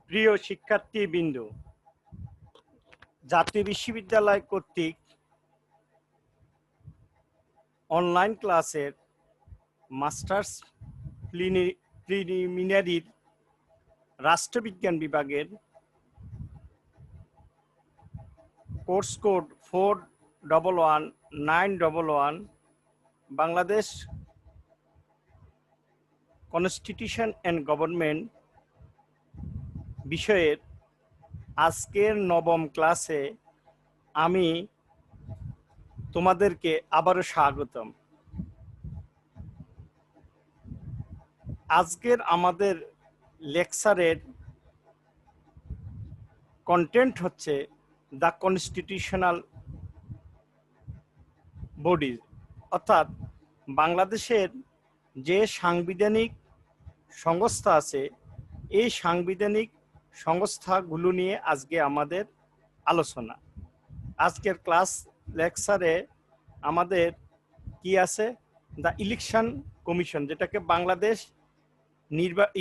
প্রিয় শিক্ষার্থীবৃন্দ, জাতীয় বিশ্ববিদ্যালয় কর্তৃক অনলাইন ক্লাসের মাস্টার্স প্রিলিমিনারির রাষ্ট্রবিজ্ঞান বিভাগের course code 411911 Bangladesh constitution and government বিষয়ের আজকের নবম ক্লাসে আমি তোমাদেরকে আবারও স্বাগতম। আজকের আমাদের লেকচারের কন্টেন্ট হচ্ছে দ্য কনস্টিটিউশনাল বডি, অর্থাৎ বাংলাদেশের যে সাংবিধানিক সংস্থা আছে এই সাংবিধানিক সংস্থাগুলো নিয়ে আজকে আমাদের আলোচনা। আজকের ক্লাস লেকচারে আমাদের কি আছে, দ্য ইলেকশন কমিশন, যেটাকে বাংলাদেশ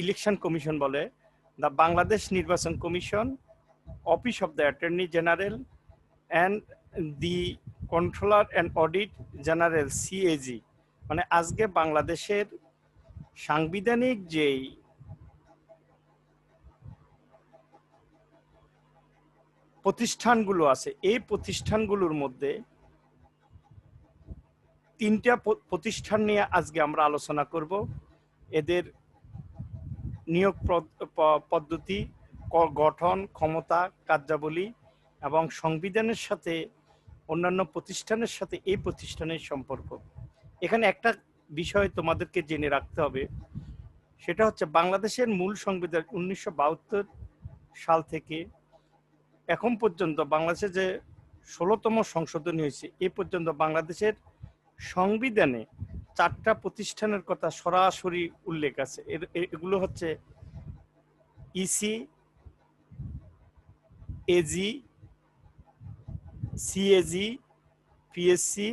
ইলেকশন কমিশন বলে, দ্য বাংলাদেশ নির্বাচন commission, office of the attorney general and the controller and audit general CAG. মানে আজকে বাংলাদেশের সাংবিধানিক যেই প্রতিষ্ঠানগুলো আছে এই প্রতিষ্ঠানগুলোর মধ্যে তিনটা প্রতিষ্ঠান নিয়ে আজকে আমরা আলোচনা করব। এদের নিয়োগ পদ্ধতি, গঠন, ক্ষমতা, কার্যাবলী এবং সংবিধানের সাথে অন্যান্য প্রতিষ্ঠানের সাথে এই প্রতিষ্ঠানের সম্পর্ক। এখানে একটা বিষয় তোমাদেরকে জেনে রাখতে হবে, সেটা হচ্ছে বাংলাদেশের মূল সংবিধান 1972 সাল থেকে এখন পর্যন্ত বাংলাদেশে যে 16তম সংশোধনী হয়েছে এ পর্যন্ত বাংলাদেশের সংবিধানে 4টা প্রতিষ্ঠানের কথা সরাসরি উল্লেখ আছে। এগুলো হচ্ছে ইসি, এজি, সিএজি, পিএসসি,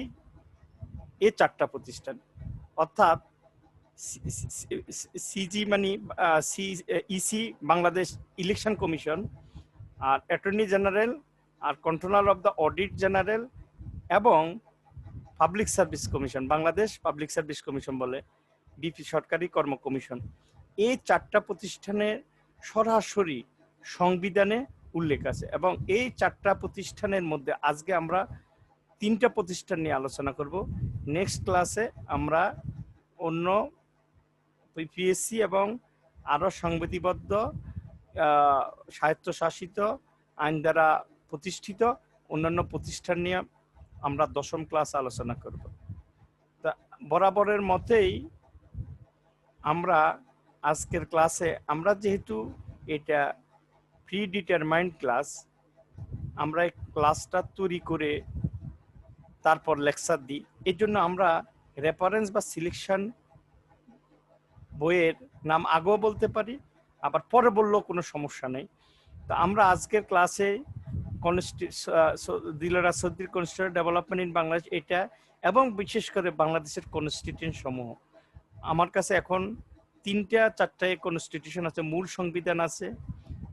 এই 4টা প্রতিষ্ঠান। অর্থাৎ সিজি মানে ইসি বাংলাদেশ ইলেকশন কমিশন, আর অ্যাটর্নি জেনারেল, আর controller of the audit general এবং public service commission, Bangladesh public service commission বলে, বিপি সরকারি কর্ম কমিশন। এই 4টা প্রতিষ্ঠানের সরাসরি সংবিধানে উল্লেখ আছে এবং এই 4টা প্রতিষ্ঠানের মধ্যে আজকে আমরা 3টা প্রতিষ্ঠান নিয়ে আলোচনা করব। নেক্সট ক্লাসে আমরা অন্য পিএসসি এবং আরও সংবিধিবদ্ধ স্বায়ত্তশাসিত আইন দ্বারা প্রতিষ্ঠিত অন্যান্য প্রতিষ্ঠান নিয়ে আমরা 10ম ক্লাস আলোচনা করব। তা বরাবরের মতেই আমরা আজকের ক্লাসে, আমরা যেহেতু এটা প্রি ডিটারমাইন্ড ক্লাস, আমরা এই ক্লাসটা তৈরি করে তারপর লেকচার দিই। এই জন্য আমরা রেফারেন্স বা সিলেকশন বইয়ের নাম আগেও বলতে পারি, আবার পরে বললেও কোনো সমস্যা নেই। তো আমরা আজকের ক্লাসে দিলরা সৌদির কনস্টিটিউশন ডেভেলপমেন্ট ইন বাংলাদেশ এটা এবং বিশেষ করে বাংলাদেশের কনস্টিটিউশন সমূহ, আমার কাছে এখন 3-4টা কনস্টিটিউশন আছে, মূল সংবিধান আছে,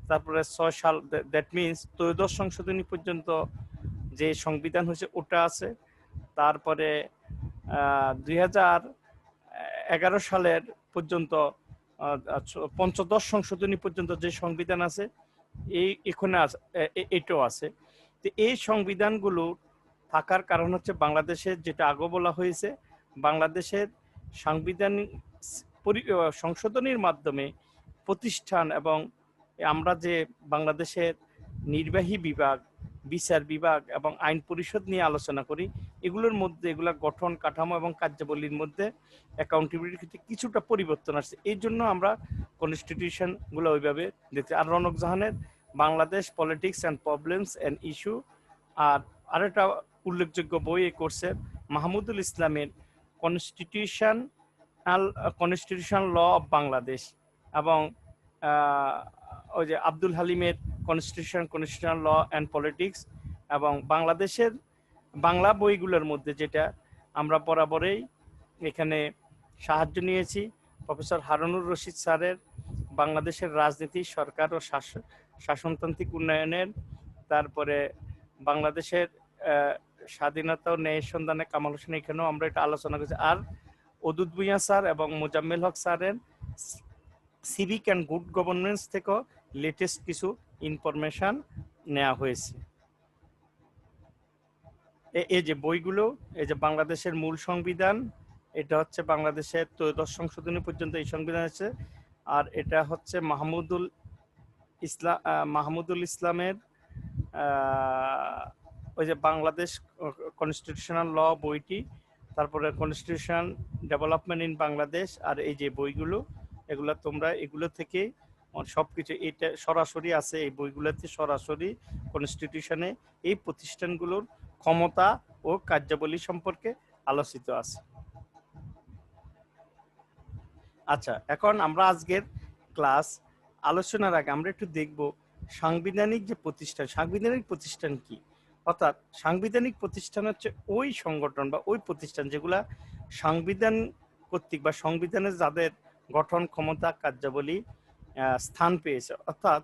তারপরে 6 সাল, দ্যাট মিনস 13শ সংশোধনী পর্যন্ত যে সংবিধান হয়েছে ওটা আছে, তারপরে 2011 সালের পর্যন্ত 15শ সংশোধনী পর্যন্ত যে সংবিধান আছে এখানে এটাও আছে। তো এই সংবিধানগুলো থাকার কারণ হচ্ছে বাংলাদেশের, যেটা আগে বলা হয়েছে, বাংলাদেশের সাংবিধানিক সংশোধনীর মাধ্যমে প্রতিষ্ঠান এবং আমরা যে বাংলাদেশের নির্বাহী বিভাগ, বিচার বিভাগ এবং আইন পরিষদ নিয়ে আলোচনা করি, এগুলোর মধ্যে এগুলা গঠন, কাঠামো এবং কার্যাবলীর মধ্যে অ্যাকাউন্টেবিলিটির ক্ষেত্রে কিছুটা পরিবর্তন আসছে। এই জন্য আমরা কনস্টিটিউশনগুলো ওইভাবে দেখতে। আর রনক জাহানের Bangladesh politics and problems and issue, আর আরেকটা উল্লেখযোগ্য বই এই কোর্সের মাহমুদুল ইসলামের কনস্টিটিউশন ল অফ বাংলাদেশ, এবং ওই যে আব্দুল হালিমের কনস্টিটিউশনাল ল অ্যান্ড পলিটিক্স, এবং বাংলাদেশের বাংলা বইগুলোর মধ্যে যেটা আমরা বরাবরই এখানে সাহায্য নিয়েছি প্রফেসর হারুনুর রশিদ স্যারের বাংলাদেশের রাজনীতি, সরকার ও শাসনতান্ত্রিক উন্নয়নের, তারপরে বাংলাদেশের স্বাধীনতা ও ন্যায় সন্ধানে কামাল হোসেন, এখানেও আমরা এটা আলোচনা করছি। আর অদুত ভূঁইয়া স্যার এবং মোজাম্মেল হক স্যারের সিভিক অ্যান্ড গুড গভর্নেন্স থেকেও লেটেস্ট কিছু ইনফরমেশন নেওয়া হয়েছে। এই যে বইগুলো, এই যে বাংলাদেশের মূল সংবিধান, এটা হচ্ছে বাংলাদেশের ত্রয়োদশ সংশোধনী পর্যন্ত এই সংবিধান আছে। আর এটা হচ্ছে মাহমুদুল ইসলামের ওই যে বাংলাদেশ কনস্টিটিউশনাল ল বইটি, তারপরে কনস্টিটিউশন ডেভেলপমেন্ট ইন বাংলাদেশ। আর এই যে বইগুলো, এগুলো তোমরা এগুলো থেকে সবকিছু এটা সরাসরি আছে, এই বইগুলোতে সরাসরি কনস্টিটিউশনে এই প্রতিষ্ঠানগুলোর ক্ষমতা ও কার্যাবলী সম্পর্কে আলোচিত আছে। আচ্ছা, এখন আমরা আজকের ক্লাস আলোচনার আগে আমরা একটু দেখব সাংবিধানিক যে প্রতিষ্ঠান, সাংবিধানিক প্রতিষ্ঠান কি। অর্থাৎ সাংবিধানিক প্রতিষ্ঠান হচ্ছে ওই সংগঠন বা ওই প্রতিষ্ঠান যেগুলা সংবিধান কর্তৃক বা সংবিধানের যাদের গঠন, ক্ষমতা, কার্যাবলী স্থান পেয়েছে। অর্থাৎ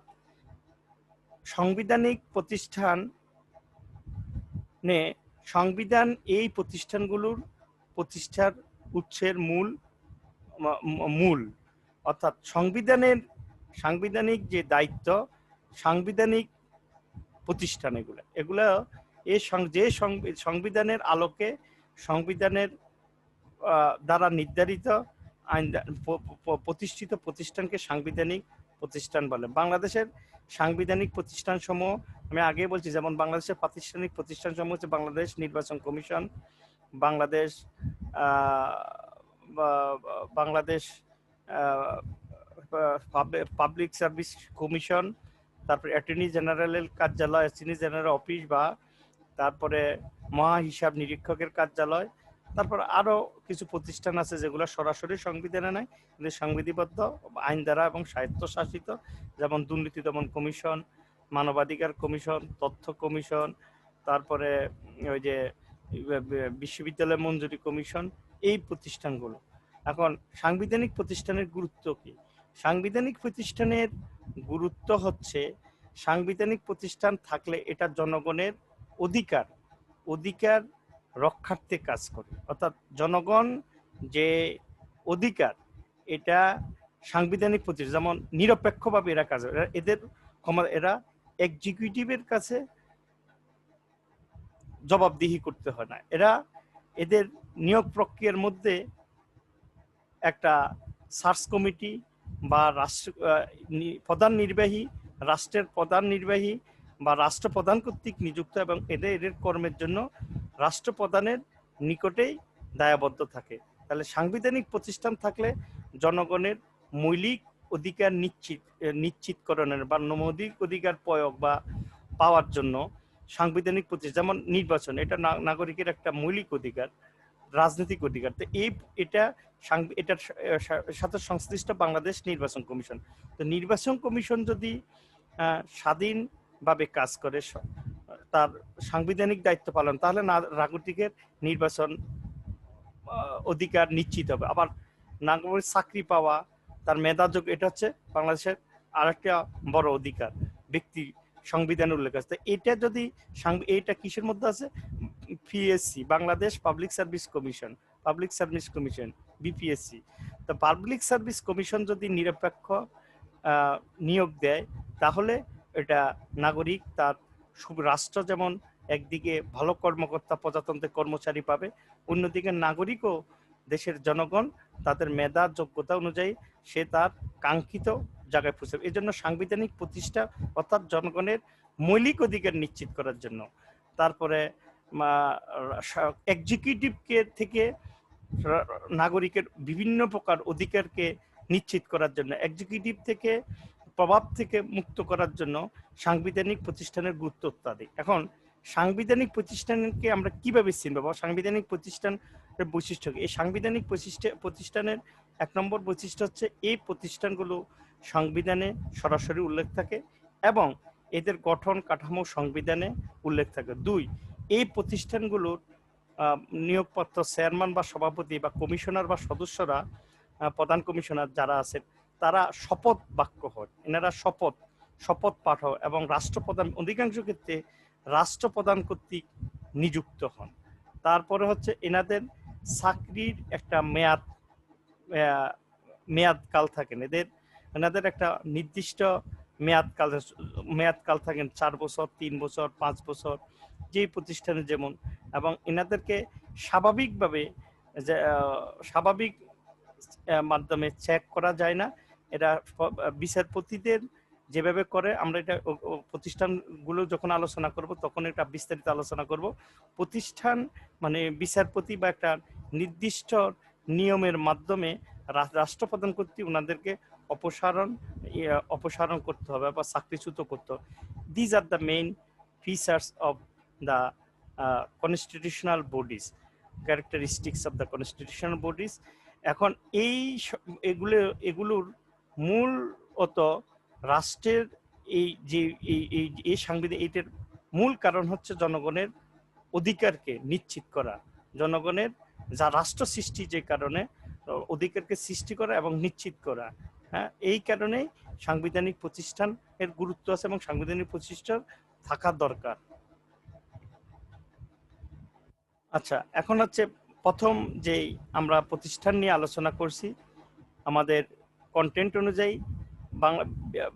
সাংবিধানিক প্রতিষ্ঠান সংবিধান এই প্রতিষ্ঠানগুলোর প্রতিষ্ঠার উৎসের মূল অর্থাৎ সাংবিধানিক যে দায়িত্ব, সাংবিধানিক প্রতিষ্ঠান এগুলো যে সংবিধানের আলোকে, সংবিধানের দ্বারা নির্ধারিত আইন প্রতিষ্ঠিত প্রতিষ্ঠানকে সাংবিধানিক প্রতিষ্ঠান বলে। বাংলাদেশের সাংবিধানিক প্রতিষ্ঠান সমূহ আমি আগে বলছি, যেমন বাংলাদেশের প্রাতিষ্ঠানিক প্রতিষ্ঠান সমূহ হচ্ছে বাংলাদেশ নির্বাচন commission, Bangladesh public service commission, তারপরে অ্যাটর্নি জেনারেলের কার্যালয়, অ্যাটর্নি জেনারেল অফিস, বা তারপরে মহা হিসাব নিরীক্ষকের কার্যালয়। তারপর আরো কিছু প্রতিষ্ঠান আছে যেগুলো সরাসরি সংবিধানে নাই কিন্তু সংবিধিবদ্ধ আইন দ্বারা এবং স্বায়ত্তশাসিত, যেমন দুর্নীতি দমন কমিশন, মানবাধিকার কমিশন, তথ্য কমিশন, তারপরে ওই যে বিশ্ববিদ্যালয় মঞ্জুরি কমিশন, এই প্রতিষ্ঠানগুলো। এখন সাংবিধানিক প্রতিষ্ঠানের গুরুত্ব কি? সাংবিধানিক প্রতিষ্ঠানের গুরুত্ব হচ্ছে, সাংবিধানিক প্রতিষ্ঠান থাকলে এটা জনগণের অধিকার রক্ষার্থে কাজ করে। অর্থাৎ জনগণ যে অধিকার, এটা সাংবিধানিক প্রতিষ্ঠান যেমন নিরপেক্ষভাবে এরা কাজ করে, এরা এক্সিকিউটিভের কাছে জবাবদিহি করতে হয় না। এদের নিয়োগ প্রক্রিয়ার মধ্যে একটা সার্চ কমিটি বা রাষ্ট্রের প্রধান নির্বাহী বা রাষ্ট্রপ্রধান কর্তৃক নিযুক্ত, এবং এদের কর্মের জন্য রাষ্ট্রপ্রধানের নিকটেই দায়বদ্ধ থাকে। তাহলে সাংবিধানিক প্রতিষ্ঠান থাকলে জনগণের মৌলিক অধিকার নিশ্চিতকরণের বা মৌলিক অধিকার প্রয়োগ বা পাওয়ার জন্য সাংবিধানিক প্রতিষ্ঠান, যেমন নির্বাচন, এটা নাগরিকের একটা মৌলিক অধিকার, রাজনৈতিক অধিকার। তো এটার সাথে সংশ্লিষ্ট বাংলাদেশ নির্বাচন কমিশন। তো নির্বাচন কমিশন যদি স্বাধীনভাবে কাজ করে, তার সাংবিধানিক দায়িত্ব পালন, তাহলে নাগরিকের নির্বাচন অধিকার নিশ্চিত হবে। আবার নাগরিক চাকরি পাওয়া, তার মেধাযোগ্য, এটা হচ্ছে বাংলাদেশের আরেকটা বড় অধিকার, ব্যক্তি সংবিধানে উল্লেখ আছে। এটা যদি এইটা কিসের মধ্যে আছে? PSC, Bangladesh public service commission, BPSC. তো পাবলিক সার্ভিস কমিশন যদি নিরপেক্ষ নিয়োগ দেয়, তাহলে এটা নাগরিক, তার রাষ্ট্র যেমন একদিকে ভালো কর্মকর্তা, প্রজাতন্ত্রের কর্মচারী পাবে, অন্যদিকে নাগরিকও, দেশের জনগণ তাদের মেধা যোগ্যতা অনুযায়ী সে তার কাঙ্ক্ষিত জায়গায় পৌঁছাবে। এই জন্য সাংবিধানিক প্রতিষ্ঠা, অর্থাৎ জনগণের মৌলিক অধিকার নিশ্চিত করার জন্য। তারপরে এক্সিকিউটিভকে থেকে নাগরিকের বিভিন্ন প্রকার অধিকারকে নিশ্চিত করার জন্য, এক্সিকিউটিভ থেকে প্রভাব থেকে মুক্ত করার জন্য সাংবিধানিক প্রতিষ্ঠানের গুরুত্ব অত্যাধিক। এখন সাংবিধানিক প্রতিষ্ঠানকে আমরা কিভাবে চিনব? সাংবিধানিক প্রতিষ্ঠানের বৈশিষ্ট্য কি? এই সাংবিধানিক প্রতিষ্ঠানের 1 নম্বর বৈশিষ্ট্য হচ্ছে, এই প্রতিষ্ঠানগুলো সংবিধানে সরাসরি উল্লেখ থাকে এবং এদের গঠন কাঠামো সংবিধানে উল্লেখ থাকে। 2, এই প্রতিষ্ঠানগুলোর নিয়োগপত্র চেয়ারম্যান বা সভাপতি বা কমিশনার বা সদস্যরা, প্রধান কমিশনার যারা আছেন, তারা শপথ বাক্য হন, এনারা শপথ পাঠ এবং রাষ্ট্রপ্রধান, অধিকাংশ ক্ষেত্রে রাষ্ট্রপ্রধান কর্তৃক নিযুক্ত হন। তারপরে হচ্ছে এনাদের চাকরির একটা মেয়াদকাল থাকেন, এনাদের একটা নির্দিষ্ট মেয়াদকাল থাকেন 4 বছর, 3 বছর, 5 বছর, যেই প্রতিষ্ঠানে যেমন। এবং এনাদেরকে স্বাভাবিকভাবে স্বাভাবিক মাধ্যমে চেক করা যায় না, এটা বিচারপতিদের যেভাবে করে। আমরা এটা প্রতিষ্ঠানগুলো যখন আলোচনা করব তখন এটা বিস্তারিত আলোচনা করব। প্রতিষ্ঠান মানে বিচারপতি বা একটা নির্দিষ্ট নিয়মের মাধ্যমে রাষ্ট্রপ্রধান কর্তৃক ওনাদেরকে অপসারণ করতে হবে বা চাকরিচ্যুত করতে হবে। These are the main features of the constitutional bodies, characteristics of the constitutional bodies. এখন এগুলোর মূলত রাষ্ট্রের এই সাংবিধানিক এইটার মূল কারণ হচ্ছে জনগণের অধিকারকে নিশ্চিত করা, জনগণের যা রাষ্ট্র সৃষ্টি যে কারণে অধিকারকে সৃষ্টি করা এবং নিশ্চিত করা। হ্যাঁ, এই কারণেই সাংবিধানিক প্রতিষ্ঠানের গুরুত্ব আছে এবং সাংবিধানিক প্রতিষ্ঠান থাকা দরকার। আচ্ছা, এখন হচ্ছে প্রথম যেই আমরা প্রতিষ্ঠান নিয়ে আলোচনা করছি, আমাদের কন্টেন্ট অনুযায়ী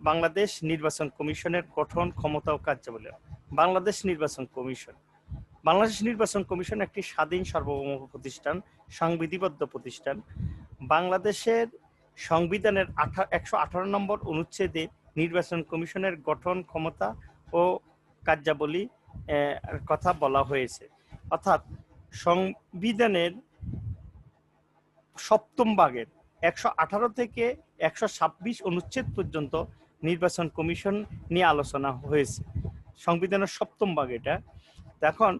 বাংলাদেশ নির্বাচন কমিশনের গঠন, ক্ষমতা ও কার্যাবলী। বাংলাদেশ নির্বাচন কমিশন একটি স্বাধীন সার্বভৌম প্রতিষ্ঠান, সংবিধিবদ্ধ প্রতিষ্ঠান। বাংলাদেশের সংবিধানের 118 নম্বর অনুচ্ছেদে নির্বাচন কমিশনের গঠন, ক্ষমতা ও কার্যাবলী কথা বলা হয়েছে। অর্থাৎ সংবিধানের 7ম ভাগের 118 থেকে 126 অনুচ্ছেদ পর্যন্ত নির্বাচন কমিশন নিয়ে আলোচনা হয়েছে। সংবিধানের 7ম ভাগ এটা। এখন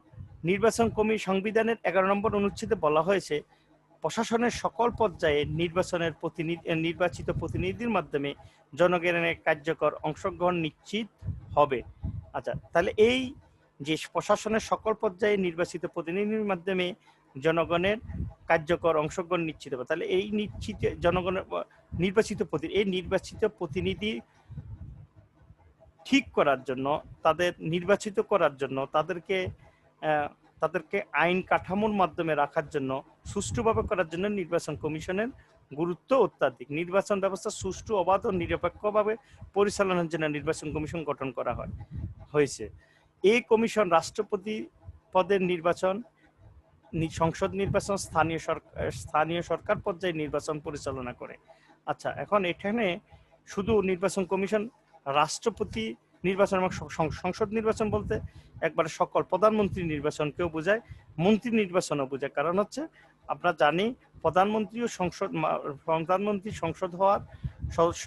সংবিধানের 11 নম্বর অনুচ্ছেদে বলা হয়েছে প্রশাসনের সকল পর্যায়ে নির্বাচিত প্রতিনিধির মাধ্যমে জনগণের কার্যকর অংশগ্রহণ নিশ্চিত হবে। আচ্ছা, তাহলে এই যে প্রশাসনের সকল পর্যায়ে নির্বাচিত প্রতিনিধির মাধ্যমে জনগণের কার্যকর অংশগ্রহণ নিশ্চিত হবে, তাহলে এই জনগণের নির্বাচিত প্রতিনিধি ঠিক করার জন্য, তাদের নির্বাচিত করার জন্য, তাদেরকে আইন কাঠামোর মাধ্যমে রাখার জন্য, সুষ্ঠুভাবে করার জন্য নির্বাচন কমিশনের গুরুত্ব অত্যাধিক। নির্বাচন ব্যবস্থা সুষ্ঠু, অবাধ ও নিরপেক্ষভাবে পরিচালনার জন্য নির্বাচন কমিশন গঠন করা হয়েছে। এই কমিশন রাষ্ট্রপতি পদের নির্বাচন, সংসদ নির্বাচন, স্থানীয় সরকার পর্যায়ে নির্বাচন পরিচালনা করে। আচ্ছা, এখন এখানে শুধু নির্বাচন কমিশন রাষ্ট্রপতি নির্বাচন এবং সংসদ নির্বাচন বলতে একবারে সকল প্রধানমন্ত্রী নির্বাচনকেও বোঝায়, মন্ত্রী নির্বাচনও বোঝায়। কারণ হচ্ছে আমরা জানি প্রধানমন্ত্রী সংসদ হওয়ার সদস্য,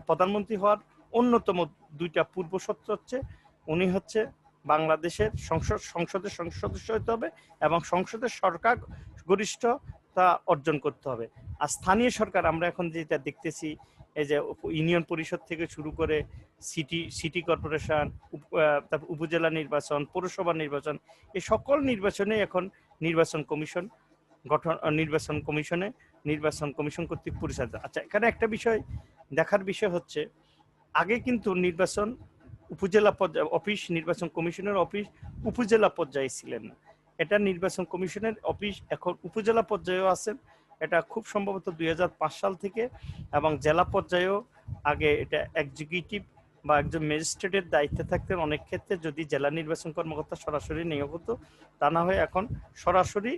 প্রধানমন্ত্রী হওয়ার অন্যতম 2টা পূর্ব শর্ত হচ্ছে উনি হচ্ছে বাংলাদেশের সংসদের সদস্য হতে হবে এবং সংসদের সরকার গরিষ্ঠতা অর্জন করতে হবে। আর স্থানীয় সরকার আমরা এখন যেটা দেখতেছি, এই যে ইউনিয়ন পরিষদ থেকে শুরু করে সিটি কর্পোরেশন, উপজেলা নির্বাচন, পৌরসভা নির্বাচন, এই সকল নির্বাচনে এখন নির্বাচন কমিশন কর্তৃক পরিচালিত। আচ্ছা, এখানে একটা বিষয় দেখার বিষয় হচ্ছে, আগে কিন্তু নির্বাচন উপজেলা পর্যায়ে নির্বাচন কমিশনের অফিস উপজেলা পর্যায়ে ছিলেন না। এটা নির্বাচন কমিশনের অফিস এখন উপজেলা পর্যায়েও আছেন। এটা খুব সম্ভবত 2005 সাল থেকে, এবং জেলা পর্যায়েও আগে এটা এক্সিকিউটিভ বা একজন ম্যাজিস্ট্রেটের দায়িত্বে থাকতেন অনেক ক্ষেত্রে, যদি জেলা নির্বাচন কর্মকর্তা সরাসরি নিয়োগ হতো। তা না হয়ে এখন সরাসরি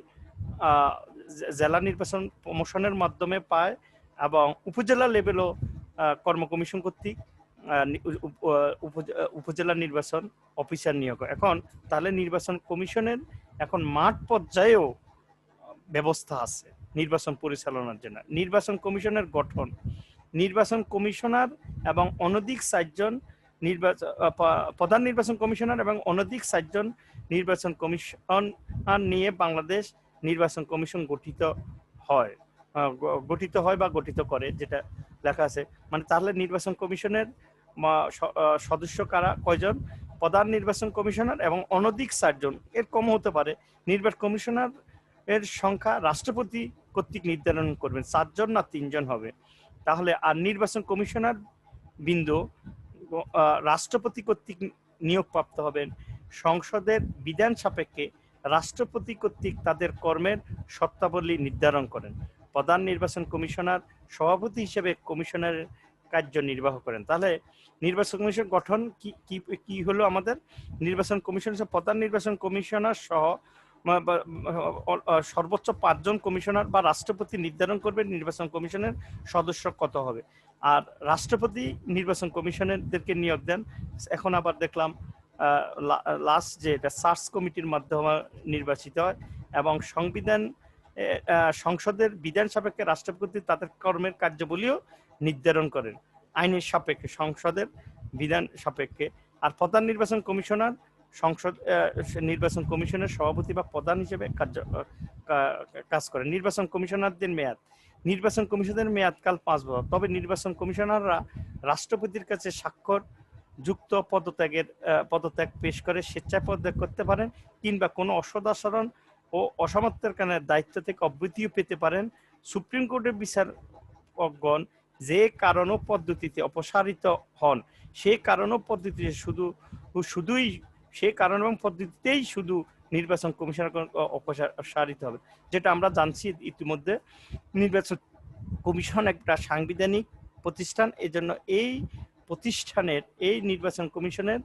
জেলা নির্বাচন প্রমোশনের মাধ্যমে পায় এবং উপজেলা লেভেলও কর্ম কমিশন কর্তৃক উপজেলা নির্বাচন অফিসার নিয়োগ। এখন তাহলে নির্বাচন কমিশনের এখন মাঠ পর্যায়েও ব্যবস্থা আছে নির্বাচন পরিচালনার জন্য। নির্বাচন কমিশনের গঠন, নির্বাচন কমিশনার এবং অনধিক 4 জন প্রধান নির্বাচন কমিশনার এবং অনধিক 4 জন নির্বাচন কমিশন নিয়ে বাংলাদেশ নির্বাচন কমিশন গঠিত হয় বা গঠিত করে, যেটা লেখা আছে। মানে তাহলে নির্বাচন কমিশনের সদস্য কয়জন? প্রধান নির্বাচন কমিশনার এবং অনধিক 4 জন, এর কম হতে পারে। নির্বাচন কমিশনার এর সংখ্যা রাষ্ট্রপতি কর্তৃক নির্ধারণ করবেন, 4 জন না 3 জন হবে। তাহলে আর নির্বাচন কমিশনার বিন্দু রাষ্ট্রপতি কর্তৃক নিয়োগপ্রাপ্ত হবেন। সংসদের বিধান সাপেক্ষে রাষ্ট্রপতি কর্তৃক তাদের কর্মের শর্তাবলী নির্ধারণ করেন। প্রধান নির্বাচন কমিশনার সভাপতি হিসেবে কমিশনারের কার্য নির্বাহ করেন। তাহলে নির্বাচন কমিশন গঠন কি কি হলো আমাদের? নির্বাচন কমিশন প্রধান নির্বাচন কমিশনার সহ সর্বোচ্চ 5 জন কমিশনার বা রাষ্ট্রপতি নির্ধারণ করবেন নির্বাচন কমিশনের সদস্য কত হবে। আর রাষ্ট্রপতি নির্বাচন কমিশনারদেরকে নিয়োগ দেন। এখন আবার দেখলাম লাস্ট যে এটা সার্চ কমিটির মাধ্যমে নির্বাচিত হয় এবং সংসদের বিধান সাপেক্ষে রাষ্ট্রপতি তাদের কর্মের কার্যাবলীও নির্ধারণ করেন আইনের সাপেক্ষে, সংসদের বিধান সাপেক্ষে। আর প্রধান নির্বাচন কমিশনার সংসদ নির্বাচন কমিশনের সভাপতি বা প্রধান হিসেবে কাজ করেন। নির্বাচন কমিশনারদের মেয়াদ, নির্বাচন কমিশনের মেয়াদকাল 5 বছর। তবে নির্বাচন কমিশনাররা রাষ্ট্রপতির কাছে স্বাক্ষর যুক্ত পদত্যাগ পেশ করে স্বেচ্ছায় পদত্যাগ করতে পারেন কিংবা কোনো অসদাচরণ ও অসামর্থ্যের কারণে দায়িত্ব থেকে অব্যাহতিও পেতে পারেন। সুপ্রিম কোর্টের বিচারকগণ যে কারণ ও পদ্ধতিতে অপসারিত হন সেই কারণ ও পদ্ধতিতে শুধুই সেই কারণ এবং পদ্ধতিতেই শুধু নির্বাচন কমিশনার অপসারিত হবে। যেটা আমরা জানছি ইতিমধ্যে নির্বাচন কমিশন একটা সাংবিধানিক প্রতিষ্ঠান, এজন্য এই প্রতিষ্ঠানের এই নির্বাচন কমিশনের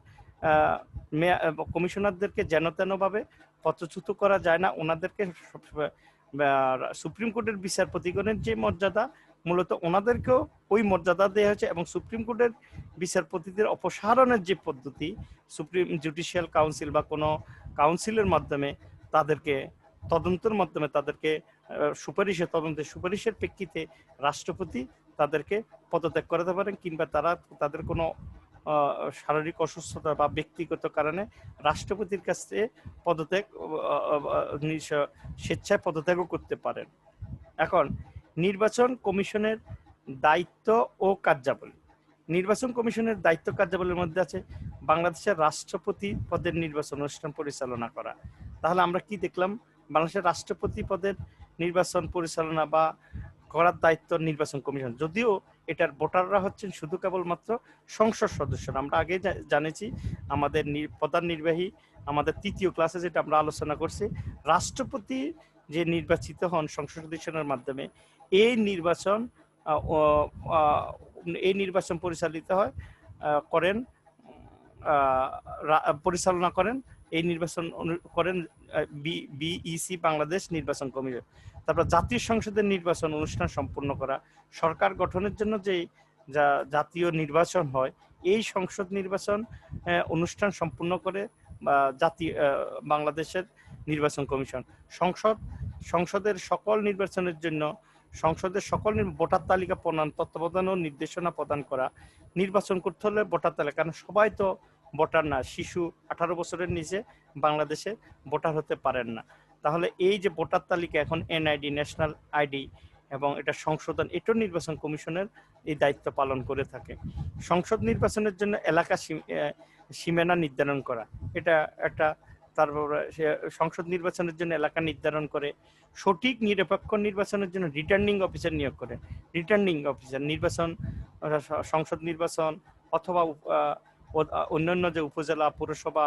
কমিশনারদেরকে যেন তেনভাবে পদচ্যুত করা যায় না। ওনাদেরকে সুপ্রিম কোর্টের বিচারপতিগণের যে মর্যাদা, মূলত ওনাদেরকেও ওই মর্যাদা দেওয়া হয়েছে এবং সুপ্রিম কোর্টের বিচারপতিদের অপসারণের যে পদ্ধতি সুপ্রিম জুডিশিয়াল কাউন্সিল বা কোনো কাউন্সিলের মাধ্যমে তাদেরকে তদন্তের মাধ্যমে তাদেরকে তদন্তের সুপারিশের প্রেক্ষিতে রাষ্ট্রপতি তাদেরকে পদত্যাগ করাতে পারেন কিংবা তাদের কোনো শারীরিক অসুস্থতা বা ব্যক্তিগত কারণে রাষ্ট্রপতির কাছে স্বেচ্ছায় পদত্যাগও করতে পারেন। এখন নির্বাচন কমিশনের দায়িত্ব ও কার্যাবলী। নির্বাচন কমিশনের দায়িত্ব কার্যাবলীর মধ্যে আছে বাংলাদেশের রাষ্ট্রপতি পদের নির্বাচন অনুষ্ঠান পরিচালনা করা। তাহলে আমরা কি দেখলাম? বাংলাদেশের রাষ্ট্রপতি পদের নির্বাচন পরিচালনা বা করার দায়িত্ব নির্বাচন কমিশন, যদিও এটার ভোটাররা হচ্ছেন শুধু কেবলমাত্র সংসদ সদস্যরা। আমরা আগে জানেছি আমাদের প্রধান নির্বাহী আমাদের 3য় ক্লাসে যেটা আমরা আলোচনা করছি, রাষ্ট্রপতি যে নির্বাচিত হন সংসদ সদস্যের মাধ্যমে এই নির্বাচন পরিচালিত হয় পরিচালনা করেন এই নির্বাচন করেন বিইসি বাংলাদেশ নির্বাচন কমিশন। তারপর জাতীয় সংসদের নির্বাচন অনুষ্ঠান সম্পন্ন করা, সরকার গঠনের জন্য যে জাতীয় নির্বাচন হয় এই সংসদ নির্বাচন অনুষ্ঠান সম্পন্ন করে বাংলাদেশের নির্বাচন কমিশন। সংসদের সকল নির্বাচনের জন্য সংসদের সকল ভোটার তালিকা প্রণয়ন, তত্ত্বাবধান ও নির্দেশনা প্রদান করা। নির্বাচন করতে হলে ভোটার তালিকা, কারণ সবাই তো ভোটার না, শিশু 18 বছরের নিচে বাংলাদেশে ভোটার হতে পারেন না। তাহলে এই যে ভোটার তালিকা এখন এনআইডি, ন্যাশনাল আইডি এবং এটা সংশোধন, এটাও নির্বাচন কমিশনের এই দায়িত্ব পালন করে থাকে। সংসদ নির্বাচনের জন্য এলাকা সীমানা নির্ধারণ করা, এটা একটা। তারপরে সংসদ নির্বাচনের জন্য এলাকা নির্ধারণ করে। সঠিক নিরপেক্ষ নির্বাচনের জন্য রিটার্নিং অফিসার নিয়োগ করে। রিটার্নিং অফিসার নির্বাচন, সংসদ নির্বাচন অথবা অন্যান্য যে উপজেলা, পৌরসভা,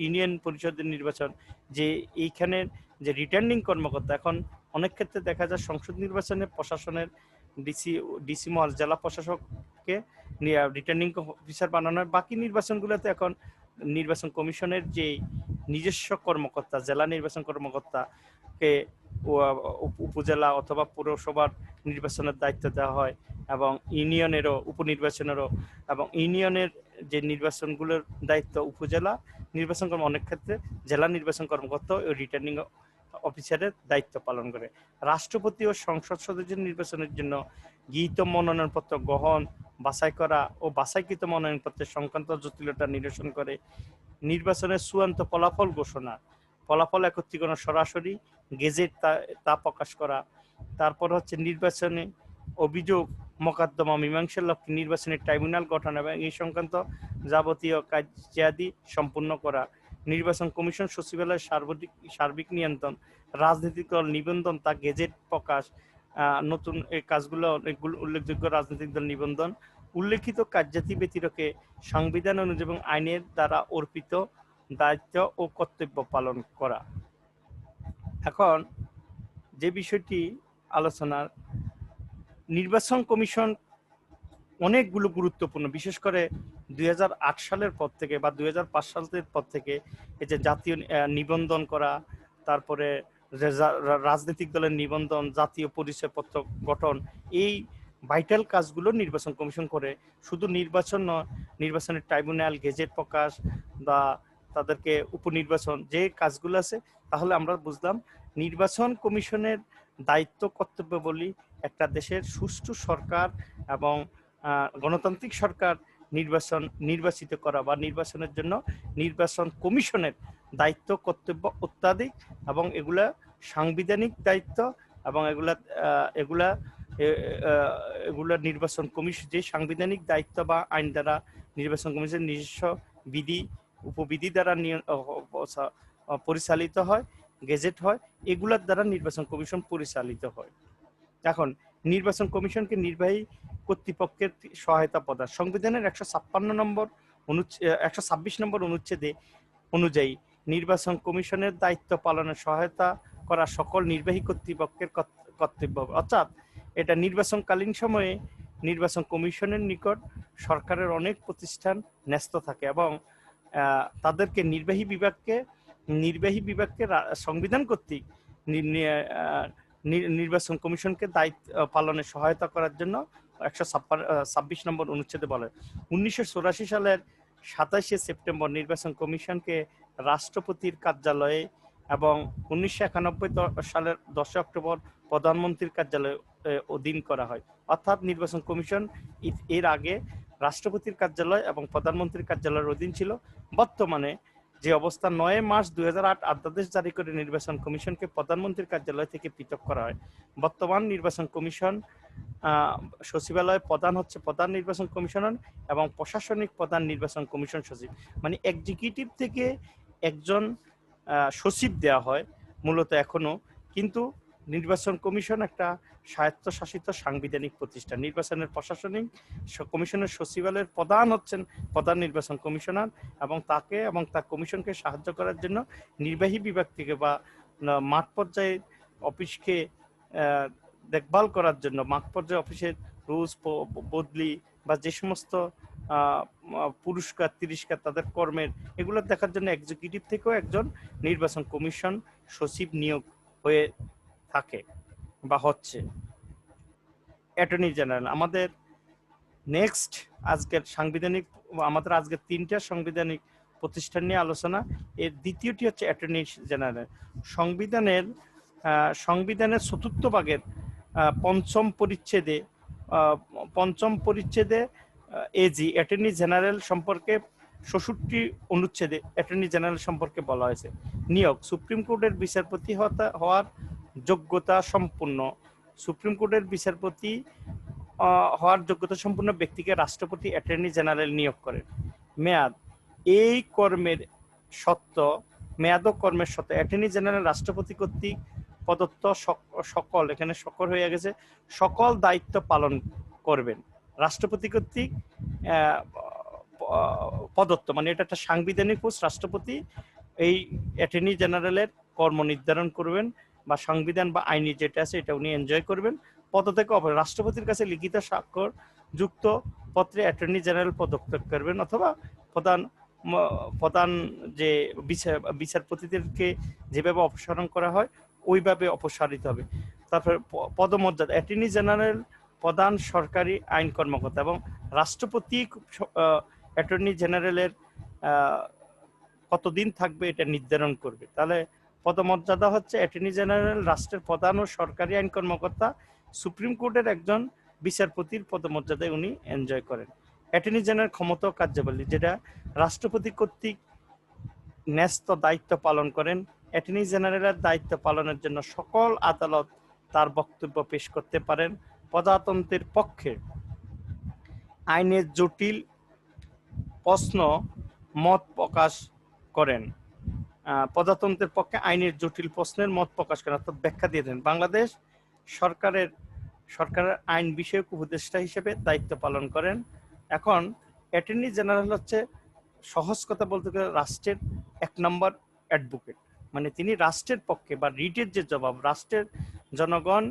ইউনিয়ন পরিষদের নির্বাচন, যে এইখানের যে রিটার্নিং কর্মকর্তা, এখন অনেক ক্ষেত্রে দেখা যায় সংসদ নির্বাচনে প্রশাসনের ডিসি মহল, জেলা প্রশাসককে রিটার্নিং অফিসার বানানো হয়। বাকি নির্বাচনগুলোতে এখন নির্বাচন কমিশনের যে নিজস্ব কর্মকর্তা, জেলা নির্বাচন কর্মকর্তাকে উপজেলা অথবা পৌরসভার নির্বাচনের দায়িত্ব দেওয়া হয় এবং ইউনিয়নেরও উপনির্বাচনেরও, এবং ইউনিয়নের যে নির্বাচনগুলোর দায়িত্ব উপজেলা নির্বাচন অনেক ক্ষেত্রে জেলা নির্বাচন কর্মকর্তা ও রিটার্নিং অফিসারের দায়িত্ব পালন করে। রাষ্ট্রপতি ও সংসদ সদস্য নির্বাচনের জন্য গৃহীত মনোনয়নপত্র গ্রহণ, বাছাই করা ও বাছাইকৃত মনোনয়নপত্রের সংক্রান্ত জটিলতা নিরসন করে। নির্বাচনের চূড়ান্ত ফলাফল ঘোষণা, ফলাফল একত্রীকরণ, সরাসরি গেজেট তা প্রকাশ করা। তারপর হচ্ছে নির্বাচনে অভিযোগ মোকদ্দমা মীমাংসার লক্ষ্যে নির্বাচনের ট্রাইব্যুনাল গঠন এবং এই সংক্রান্ত যাবতীয় কার্যাদি সম্পূর্ণ করা। নির্বাচন কমিশন সচিবালয়ের সার্বিক নিয়ন্ত্রণ, রাজনৈতিক দল নিবন্ধন তা গেজেট প্রকাশ, নতুন এই কাজগুলো অনেকগুলো উল্লেখযোগ্য রাজনৈতিক দল নিবন্ধন, উল্লেখিত কার্যাদি ব্যতিরেকে সংবিধান অনুযায়ী এবং আইনের দ্বারা অর্পিত দায়িত্ব ও কর্তব্য পালন করা। এখন যে বিষয়টি আলোচনার, নির্বাচন কমিশন অনেকগুলো গুরুত্বপূর্ণ, বিশেষ করে 2008 সালের পর থেকে বা 2005 সালের পর থেকে এই যে জাতীয় নিবন্ধন করা, তারপরে রাজনৈতিক দলের নিবন্ধন, জাতীয় পরিচয়পত্র গঠন, এই ভাইটাল কাজগুলো নির্বাচন কমিশন করে। শুধু নির্বাচন নয়, নির্বাচনের ট্রাইব্যুনাল, গেজেট প্রকাশ বা তাদেরকে উপনির্বাচন, যে কাজগুলো আছে, তাহলে আমরা বুঝলাম নির্বাচন কমিশনের দায়িত্ব কর্তব্য বলি একটা দেশের সুষ্ঠু সরকার এবং গণতান্ত্রিক সরকার নির্বাচিত করা বা নির্বাচনের জন্য নির্বাচন কমিশনের দায়িত্ব কর্তব্য অত্যাধিক, এবং এগুলা সাংবিধানিক দায়িত্ব, এবং এগুলা নির্বাচন কমিশন যে সাংবিধানিক দায়িত্ব বা আইন দ্বারা নির্বাচন কমিশনের নিজস্ব বিধি উপবিধি দ্বারা পরিচালিত হয়, গেজেট হয়, এগুলার দ্বারা নির্বাচন কমিশন পরিচালিত হয়। এখন নির্বাচন কমিশনকে নির্বাহী কর্তৃপক্ষের সহায়তা প্রদান। সংবিধানের 126 নম্বর অনুচ্ছেদে অনুযায়ী নির্বাচন কমিশনের দায়িত্ব পালনের সহায়তা করা সকল নির্বাহী কর্তৃপক্ষের কর্তব্য। অর্থাৎ এটা নির্বাচনকালীন সময়ে নির্বাচন কমিশনের নিকট সরকারের অনেক প্রতিষ্ঠান ন্যস্ত থাকে এবং তাদেরকে নির্বাহী বিভাগকে সংবিধান কর্তৃক নির্বাচন কমিশনকে দায়িত্ব পালনে সহায়তা করার জন্য 126 নম্বর অনুচ্ছেদে বলে। 1984 সালের 27শে সেপ্টেম্বর নির্বাচন কমিশনকে রাষ্ট্রপতির কার্যালয়ে এবং 1991 সালের 10 অক্টোবর প্রধানমন্ত্রীর কার্যালয়ে অধীন করা হয়। অর্থাৎ নির্বাচন কমিশন এর আগে রাষ্ট্রপতির কার্যালয় এবং প্রধানমন্ত্রীর কার্যালয়ের অধীন ছিল। বর্তমানে যে অবস্থা, 9 মার্চ 2008 অধ্যাদেশ জারি করে নির্বাচন কমিশনকে প্রধানমন্ত্রীর কার্যালয় থেকে পৃথক করা হয়। বর্তমান নির্বাচন কমিশন সচিবালয় প্রধান হচ্ছে প্রধান নির্বাচন কমিশনার এবং প্রশাসনিক প্রধান নির্বাচন কমিশন সচিব। মানে এক্সিকিউটিভ থেকে একজন সচিব দেওয়া হয় মূলত এখনো, কিন্তু নির্বাচন কমিশন একটা স্বায়ত্তশাসিত সাংবিধানিক প্রতিষ্ঠান। নির্বাচনের প্রশাসনিক কমিশনের সচিবালয়ের প্রধান হচ্ছেন প্রধান নির্বাচন কমিশনার, এবং তাকে এবং তার কমিশনকে সাহায্য করার জন্য নির্বাহী বিভাগ থেকে বা মাঠ পর্যায়ে অফিসকে দেখভাল করার জন্য, মাঠ পর্যায়ে অফিসের রুলস বদলি বা যে সমস্ত পুরস্কার তিরস্কার তাদের কর্মের, এগুলো দেখার জন্য এক্সিকিউটিভ থেকেও একজন নির্বাচন কমিশন সচিব নিয়োগ হয়ে থাকে বা হচ্ছে। অ্যাটর্নি জেনারেল আমাদের নেক্সট আজকের আমাদের আজকের 3টা সাংবিধানিক প্রতিষ্ঠান নিয়ে আলোচনা। এর দ্বিতীয়টি হচ্ছে অ্যাটর্নি জেনারেল। সংবিধানের 4th ভাগের 5ম পরিচ্ছেদে এজি অ্যাটর্নি জেনারেল সম্পর্কে 66 অনুচ্ছেদে অ্যাটর্নি জেনারেল সম্পর্কে বলা হয়েছে। নিয়োগ: সুপ্রিম কোর্টের বিচারপতি হওয়ার যোগ্যতা সম্পন্ন ব্যক্তিকে রাষ্ট্রপতি অ্যাটর্নি জেনারেল নিয়োগ করেন। মেয়াদ: এই কর্মের সত্ত্ব অ্যাটর্নি জেনারেল রাষ্ট্রপতি কর্তৃক প্রদত্ত সকল দায়িত্ব পালন করবেন। রাষ্ট্রপতি কর্তৃক প্রদত্ত, মানে এটা একটা সাংবিধানিক পোস্ট। রাষ্ট্রপতি এই অ্যাটর্নি জেনারেলের কর্ম নির্ধারণ করবেন বা সংবিধান বা আইনি যেটা আছে এটা উনি এনজয় করবেন। পদ থেকে রাষ্ট্রপতির কাছে লিখিত স্বাক্ষর যুক্ত পত্রে অ্যাটর্নি জেনারেল পদত্যাগ করবেন, অথবা প্রধান যে বিচারপতিদেরকে যেভাবে অপসারণ করা হয় ওইভাবে অপসারিত হবে। তারপর পদমর্যাদা: অ্যাটর্নি জেনারেল প্রধান সরকারি আইন কর্মকর্তা, এবং রাষ্ট্রপতি অ্যাটর্নি জেনারেলের কতদিন থাকবে এটা নির্ধারণ করবে। তাহলে পদমর্যাদা হচ্ছে অ্যাটর্নি জেনারেল রাষ্ট্রের প্রধান ও সরকারি আইন কর্মকর্তা, সুপ্রিম কোর্টের একজন বিচারপতির পদমর্যাদায় উনি এনজয় করেন। অ্যাটর্নি জেনারেল ক্ষমতা ও কার্যাবলী, যেটা রাষ্ট্রপতি কর্তৃক ন্যস্ত দায়িত্ব পালন করেন। অ্যাটর্নি জেনারেলের দায়িত্ব পালনের জন্য সকল আদালত তার বক্তব্য পেশ করতে পারেন। প্রজাতন্ত্রের পক্ষে আইনের জটিল প্রশ্ন মত প্রকাশ করেন। প্রজাতন্ত্রের পক্ষে আইনের জটিল প্রশ্নের মত প্রকাশ করেন, অর্থাৎ ব্যাখ্যা দিয়ে দেন। বাংলাদেশ সরকারের সরকারের আইন বিষয়ক উপদেষ্টা হিসেবে দায়িত্ব পালন করেন। এখন অ্যাটর্নি জেনারেল হচ্ছে সহজ কথা বলতে গেলে রাষ্ট্রের 1 নম্বর অ্যাডভোকেট। মানে তিনি রাষ্ট্রের পক্ষে বা রিটের যে জবাব, রাষ্ট্রের জনগণ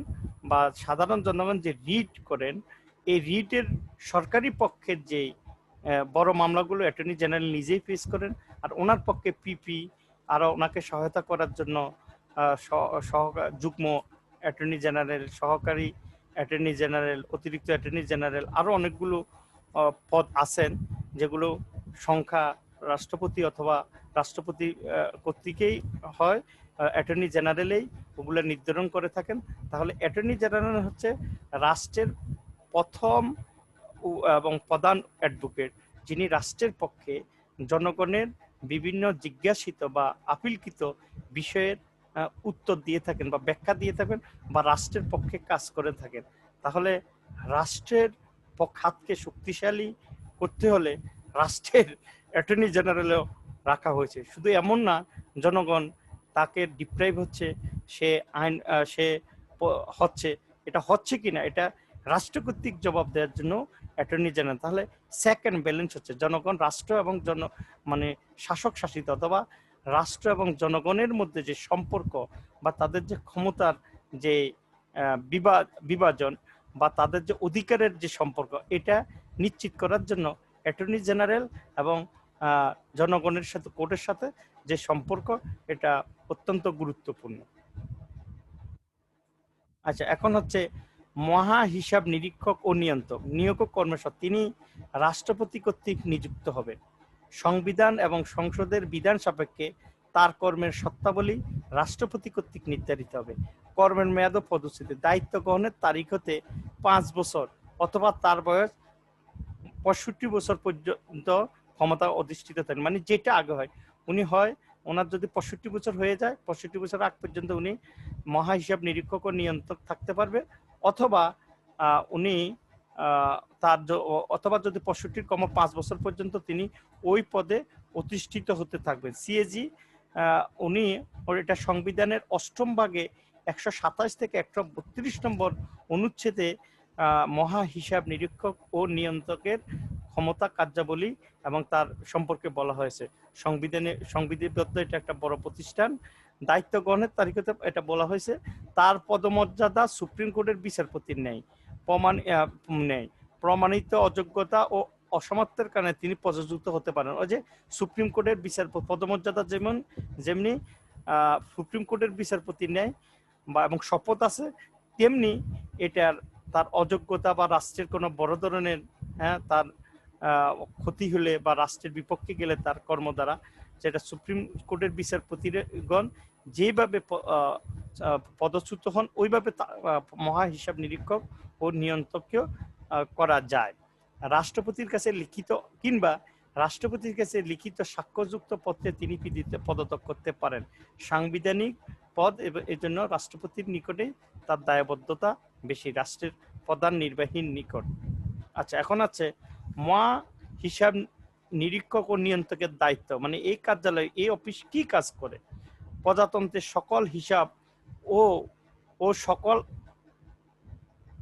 বা সাধারণ জনগণ যে রিট করেন, এই রিটের সরকারি পক্ষের যে বড় মামলাগুলো অ্যাটর্নি জেনারেল নিজেই ফেস করেন। আর ওনার পক্ষে পিপি আরও ওনাকে সহায়তা করার জন্য যুগ্ম অ্যাটর্নি জেনারেল, সহকারী অ্যাটর্নি জেনারেল, অতিরিক্ত অ্যাটর্নি জেনারেল, আরও অনেকগুলো পদ আছেন, যেগুলো সংখ্যা রাষ্ট্রপতি অথবা রাষ্ট্রপতি কর্তৃকই হয়, অ্যাটর্নি জেনারেলেই ওগুলো নির্ধারণ করে থাকেন। তাহলে অ্যাটর্নি জেনারেল হচ্ছে রাষ্ট্রের প্রথম এবং প্রধান অ্যাডভোকেট, যিনি রাষ্ট্রের পক্ষে জনগণের বিভিন্ন জিজ্ঞাসিত বা আপিলকৃত বিষয়ের উত্তর দিয়ে থাকেন বা ব্যাখ্যা দিয়ে থাকেন বা রাষ্ট্রের পক্ষে কাজ করে থাকেন। তাহলে রাষ্ট্রের হাতকে শক্তিশালী করতে হলে রাষ্ট্রের অ্যাটর্নি জেনারেলও রাখা হয়েছে। শুধু এমন না জনগণ তাকে ডিপ্রাইভ হচ্ছে, সে আইন সে হচ্ছে, এটা হচ্ছে কিনা এটা রাষ্ট্র কর্তৃক জবাব দেওয়ার জন্য অ্যাটর্নি জেনারেল। তাহলে সেকেন্ড ব্যালেন্স হচ্ছে জনগণ, রাষ্ট্র এবং মানে শাসক শাসিত অথবা রাষ্ট্র এবং জনগণের মধ্যে যে সম্পর্ক বা তাদের যে ক্ষমতার যে বিভাজন বা তাদের যে অধিকারের যে সম্পর্ক, এটা নিশ্চিত করার জন্য অ্যাটর্নি জেনারেল এবং জনগণের সাথে কোর্টের সাথে যে সম্পর্ক, এটা অত্যন্ত গুরুত্বপূর্ণ। আচ্ছা, এখন হচ্ছে মহা হিসাব নিরীক্ষক ও নিয়ন্ত্রক নিয়োগ কর্মসূচি। তিনি রাষ্ট্রপতি কর্তৃক নিযুক্ত হবেন। সংবিধান এবং সংসদের বিধান সাপেক্ষে তার কর্মের শর্তাবলী রাষ্ট্রপতি কর্তৃক নির্ধারিত হবে। কর্মের মেয়াদ ও পদচ্যুতি, দায়িত্ব গ্রহণের তারিখ হতে 5 বছর অথবা তার বয়স 65 বছর পর্যন্ত ক্ষমতা অধিষ্ঠিত থাকেন। মানে যেটা আগে হয়, উনি হয় ওনার যদি 65 বছর হয়ে যায়, 65 বছর আগ পর্যন্ত উনি মহা হিসাব নিরীক্ষক ও নিয়ন্ত্রক থাকতে পারবে, অথবা উনি তার অথবা যদি 65 কম 5 বছর পর্যন্ত তিনি ওই পদে অধিষ্ঠিত হতে থাকবেন। সিএজি উনি এটা সংবিধানের 8ম ভাগে 127 থেকে 132 নম্বর অনুচ্ছেদে মহা হিসাব নিরীক্ষক ও নিয়ন্ত্রকের ক্ষমতা, কার্যাবলী এবং তার সম্পর্কে বলা হয়েছে। সংবিধিবদ্ধ এটা একটা বড় প্রতিষ্ঠান। দায়িত্ব গ্রহণের তারিখে এটা বলা হয়েছে, তার পদমর্যাদা সুপ্রিম কোর্টের বিচারপতির নেই, প্রমাণিত অযোগ্যতা ও অসমর্থের কারণে তিনি পদচ্যুত হতে পারেন। ওই যে সুপ্রিম কোর্টের বিচারপতি পদমর্যাদা যেমনি সুপ্রিম কোর্টের বিচারপতির নেই বা এবং শপথ আছে, তেমনি এটার তার অযোগ্যতা বা রাষ্ট্রের কোনো বড় ধরনের তার ক্ষতি হলে বা রাষ্ট্রের বিপক্ষে গেলে তার কর্ম দ্বারা, যেটা সুপ্রিম কোর্টের বিচারপতিগণ যেভাবে পদচ্যুত হন, ওইভাবে মহা হিসাব নিরীক্ষক ও নিয়ন্ত্রককেও করা যায়। রাষ্ট্রপতির কাছে লিখিত কিংবা রাষ্ট্রপতির কাছে লিখিত সাক্ষ্যযুক্ত পত্রে তিনি পদত্যাগ করতে পারেন। সাংবিধানিক পদ, এই জন্য রাষ্ট্রপতির নিকটে তার দায়বদ্ধতা বেশি, রাষ্ট্রের প্রধান নির্বাহীর নিকট। আচ্ছা, এখন আছে মহা হিসাব নিরীক্ষক ও নিয়ন্ত্রকের দায়িত্ব। মানে এই কার্যালয়, এই অফিস কি কাজ করে? প্রজাতন্ত্রের সকল হিসাব ও সকল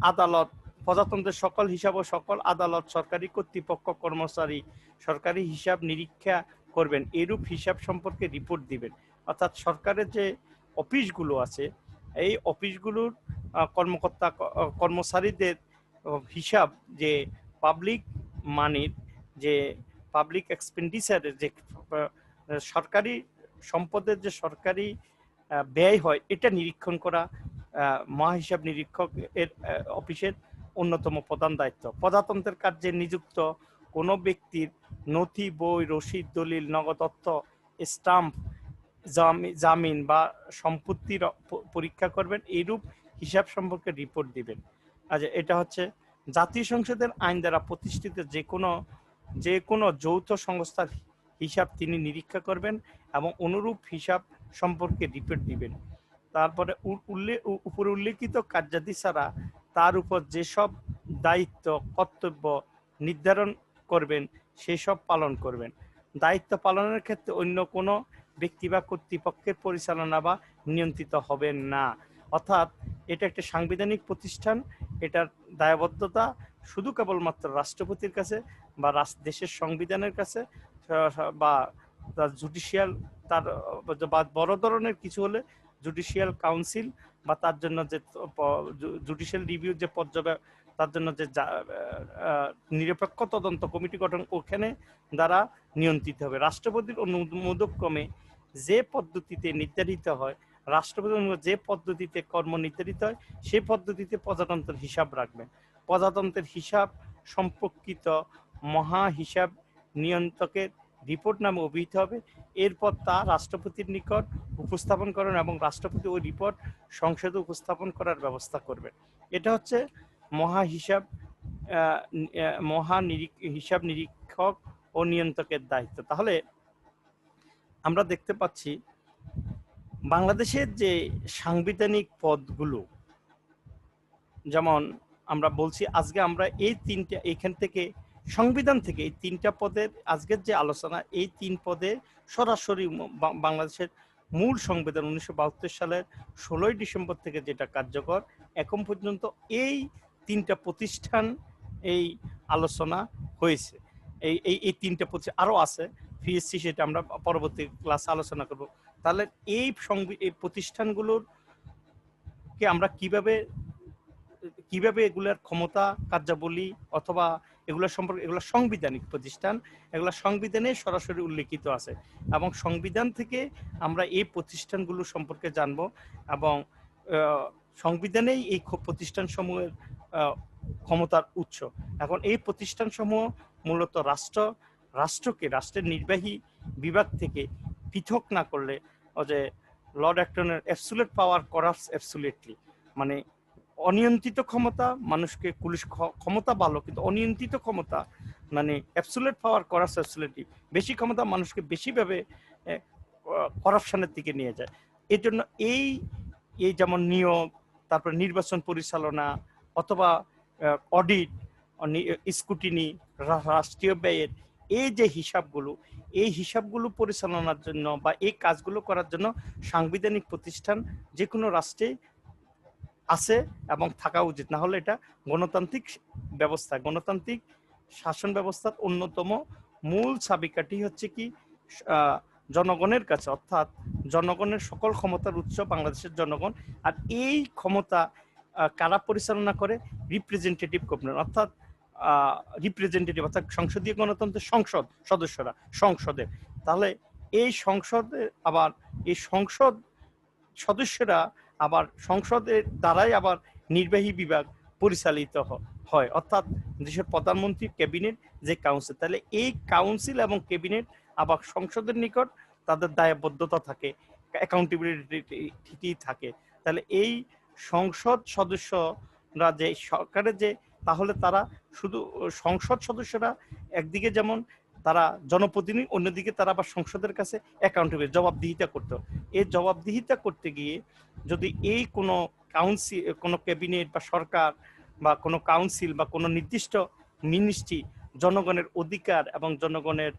আদালত, প্রজাতন্ত্রের সকল হিসাব ও সকল আদালত, সরকারি কর্তৃপক্ষ, কর্মচারী সরকারি হিসাব নিরীক্ষা করবেন, এরূপ হিসাব সম্পর্কে রিপোর্ট দিবেন। অর্থাৎ সরকারের যে অফিসগুলো আছে, এই অফিসগুলোর কর্মকর্তা কর্মচারীদের হিসাব, যে পাবলিক মানির, যে পাবলিক এক্সপেন্ডিচারের, যে সরকারি সম্পদের যে সরকারি ব্যয় হয়, এটা নিরীক্ষণ করা মহা হিসাব নিরীক্ষক এর অফিসের অন্যতম প্রধান দায়িত্ব। প্রজাতন্ত্রের কার্যে নিযুক্ত কোনো ব্যক্তির নথি, বই, রসিদ, দলিল, নগদ অর্থ, স্টাম্প, জামিন বা সম্পত্তির পরীক্ষা করবেন, এইরূপ হিসাব সম্পর্কে রিপোর্ট দিবেন। আচ্ছা, এটা হচ্ছে জাতীয় সংসদের আইন দ্বারা প্রতিষ্ঠিত যে কোনো যৌথ সংস্থার হিসাব তিনি নিরীক্ষা করবেন এবং অনুরূপ হিসাব সম্পর্কে রিপোর্ট দিবেন। তারপরে উপরে উল্লেখিত কার্যাদি ছাড়া তার উপর যেসব দায়িত্ব কর্তব্য নির্ধারণ করবেন সেসব পালন করবেন। দায়িত্ব পালনের ক্ষেত্রে অন্য কোনো ব্যক্তি বা কর্তৃপক্ষের পরিচালনা বা নিয়ন্ত্রিত হবেন না। অর্থাৎ এটা একটা সাংবিধানিক প্রতিষ্ঠান, এটার দায়বদ্ধতা শুধু কেবলমাত্র রাষ্ট্রপতির কাছে বা দেশের সংবিধানের কাছে, বা তার জুডিশিয়াল, তার বা বড় ধরনের কিছু হলে জুডিশিয়াল কাউন্সিল বা তার জন্য যে জুডিশিয়াল রিভিউ যে তার জন্য যে নিরপেক্ষ তদন্ত কমিটি গঠন, ওখানে দ্বারা নিয়ন্ত্রিত হবে। রাষ্ট্রপতির অনুমোদক্রমে যে পদ্ধতিতে নির্ধারিত হয়, রাষ্ট্রপতি যে পদ্ধতিতে কর্ম নির্ধারিত হয়, সেই পদ্ধতিতে প্রজাতন্ত্রের হিসাব রাখবেন। প্রজাতন্ত্রের হিসাব সম্পর্কিত মহা হিসাব নিয়ন্ত্রকের রিপোর্ট নামে অভিহিত হবে। এরপর তা রাষ্ট্রপতির নিকট উপস্থাপন করেন এবং রাষ্ট্রপতি ওই রিপোর্ট সংসদে উপস্থাপন করার ব্যবস্থা করবেন। এটা হচ্ছে মহা হিসাব হিসাব নিরীক্ষক ও নিয়ন্ত্রকের দায়িত্ব। তাহলে আমরা দেখতে পাচ্ছি বাংলাদেশের যে সাংবিধানিক পদগুলো, যেমন আমরা বলছি আজকে আমরা এই তিনটা, এখান থেকে সংবিধান থেকে এই তিনটা পদের আজকের যে আলোচনা, এই তিন পদে সরাসরি বাংলাদেশের মূল সংবিধান 1972 সালের 16 ডিসেম্বর থেকে যেটা কার্যকর, এখন পর্যন্ত এই তিনটা প্রতিষ্ঠান এই আলোচনা হয়েছে। এই তিনটা আরো আছে পিএসসি, সেটা আমরা পরবর্তী ক্লাসে আলোচনা করব। তাহলে এই প্রতিষ্ঠানগুলোর কে আমরা কিভাবে এগুলোর ক্ষমতা, কার্যাবলী অথবা এগুলোর সম্পর্কে, এগুলো সাংবিধানিক প্রতিষ্ঠান, এগুলো সংবিধানে সরাসরি উল্লেখিত আছে এবং সংবিধান থেকে আমরা এই প্রতিষ্ঠানগুলো সম্পর্কে জানব এবং সংবিধানেই এই প্রতিষ্ঠান সমূহের ক্ষমতার উৎস। এখন এই প্রতিষ্ঠান সমূহ মূলত রাষ্ট্রকে, রাষ্ট্রের নির্বাহী বিভাগ থেকে পৃথক না করলে, যে লর্ড অ্যাক্টনের অ্যাবসুলেট পাওয়ার করাপটস অ্যাবসুলেটলি, মানে অনিয়ন্ত্রিত ক্ষমতা মানুষকে, পুলিশ ক্ষমতা ভালো কিন্তু অনিয়ন্ত্রিত ক্ষমতা মানে অ্যাবসুলেট পাওয়ার করাপটস অ্যাবসুলেটলি, বেশি ক্ষমতা মানুষকে বেশিভাবে করাপশনের দিকে নিয়ে যায়। এর জন্য এই যেমন নিয়োগ, তারপর নির্বাচন পরিচালনা অথবা অডিট, স্ক্রুটিনি, রাষ্ট্রীয় ব্যয়ের এই যে হিসাবগুলো, এই হিসাবগুলো পরিচালনার জন্য বা এই কাজগুলো করার জন্য সাংবিধানিক প্রতিষ্ঠান যে কোনো রাষ্ট্রে আছে এবং থাকা উচিত। না হলে এটা গণতান্ত্রিক ব্যবস্থা, গণতান্ত্রিক শাসন ব্যবস্থার অন্যতম মূল চাবিকাঠি হচ্ছে কি জনগণের কাছে, অর্থাৎ জনগণের সকল ক্ষমতার উৎস বাংলাদেশের জনগণ। আর এই ক্ষমতা কারা পরিচালনা করে? রিপ্রেজেন্টেটিভ গভর্নমেন্ট, অর্থাৎ রিপ্রেজেন্টেটিভ, অর্থাৎ সংসদীয় গণতন্ত্রের সংসদ সদস্যরা, সংসদের। তাহলে এই সংসদে আবার এই সংসদ সদস্যরা আবার সংসদের দ্বারাই আবার নির্বাহী বিভাগ পরিচালিত হয়, অর্থাৎ দেশের প্রধানমন্ত্রী, ক্যাবিনেট, যে কাউন্সিল। তাহলে এই কাউন্সিল এবং ক্যাবিনেট আবার সংসদের নিকট তাদের দায়বদ্ধতা থাকে, অ্যাকাউন্টেবিলিটি থাকে। তাহলে এই সংসদ সদস্যরা যে সরকারের যে, তাহলে তারা শুধু সংসদ সদস্যরা একদিকে যেমন তারা জনপ্রতিনিধি, অন্যদিকে তারা আবার সংসদের কাছে অ্যাকাউন্টেবল, জবাবদিহিতা করতে। এই জবাবদিহিতা করতে গিয়ে যদি এই কোনো কাউন্সিল, কোনো ক্যাবিনেট বা সরকার বা কোনো কাউন্সিল বা কোনো নির্দিষ্ট মিনিস্ট্রি জনগণের অধিকার এবং জনগণের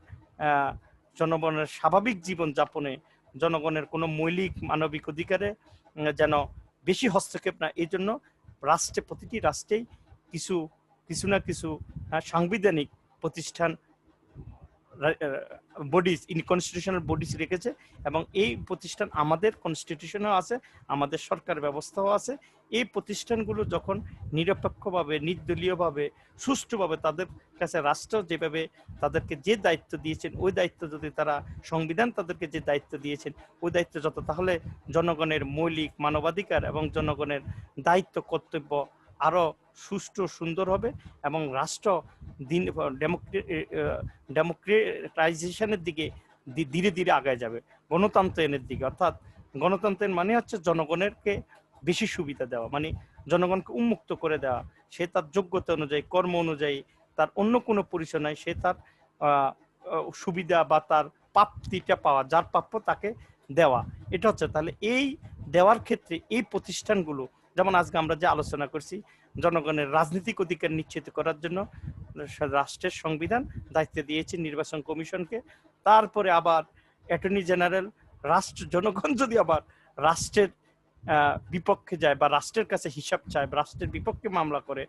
স্বাভাবিক জীবন যাপনে, জনগণের কোনো মৌলিক মানবিক অধিকারে যেন বেশি হস্তক্ষেপ না, এই জন্য রাষ্ট্রে, প্রতিটি রাষ্ট্রেই কিছু না কিছু সাংবিধানিক প্রতিষ্ঠান, বডিজ, কনস্টিটিউশনাল বডিজ রেখেছে এবং এই প্রতিষ্ঠান আমাদের কনস্টিটিউশনেও আছে, আমাদের সরকার ব্যবস্থাও আছে। এই প্রতিষ্ঠানগুলো যখন নিরপেক্ষভাবে, নির্দলীয়ভাবে, সুষ্ঠুভাবে তাদের কাছে রাষ্ট্র যেভাবে তাদেরকে যে দায়িত্ব দিয়েছেন, ওই দায়িত্ব যদি তারা, সংবিধান তাদেরকে যে দায়িত্ব দিয়েছেন ওই দায়িত্ব যত, তাহলে জনগণের মৌলিক মানবাধিকার এবং জনগণের দায়িত্ব কর্তব্য আরো সুষ্ঠু, সুন্দর হবে এবং রাষ্ট্র দিন ডেমোক্রেটাইজেশনের দিকে ধীরে ধীরে আগায় যাবে, গণতন্ত্রের দিকে। অর্থাৎ গণতন্ত্রের মানে হচ্ছে জনগণেরকে বেশি সুবিধা দেওয়া, মানে জনগণকে উন্মুক্ত করে দেওয়া। সে তার যোগ্যতা অনুযায়ী, কর্ম অনুযায়ী, তার অন্য কোনো পরিচয় নাই, সে তার সুবিধা বা তার প্রাপ্তিটা পাওয়া, যার প্রাপ্য তাকে দেওয়া, এটা হচ্ছে। তাহলে এই দেওয়ার ক্ষেত্রে এই প্রতিষ্ঠানগুলো, যেমন আজকে আমরা যে আলোচনা করছি, জনগণের রাজনৈতিক অধিকার নিশ্চিত করার জন্য রাষ্ট্রের সংবিধান দায়িত্ব দিয়েছে নির্বাচন কমিশনকে। তারপরে আবার অ্যাটর্নি জেনারেল, জনগণ যদি আবার রাষ্ট্রের বিপক্ষে যায় বা রাষ্ট্রের কাছে হিসাব চায় বা রাষ্ট্রের বিপক্ষে মামলা করে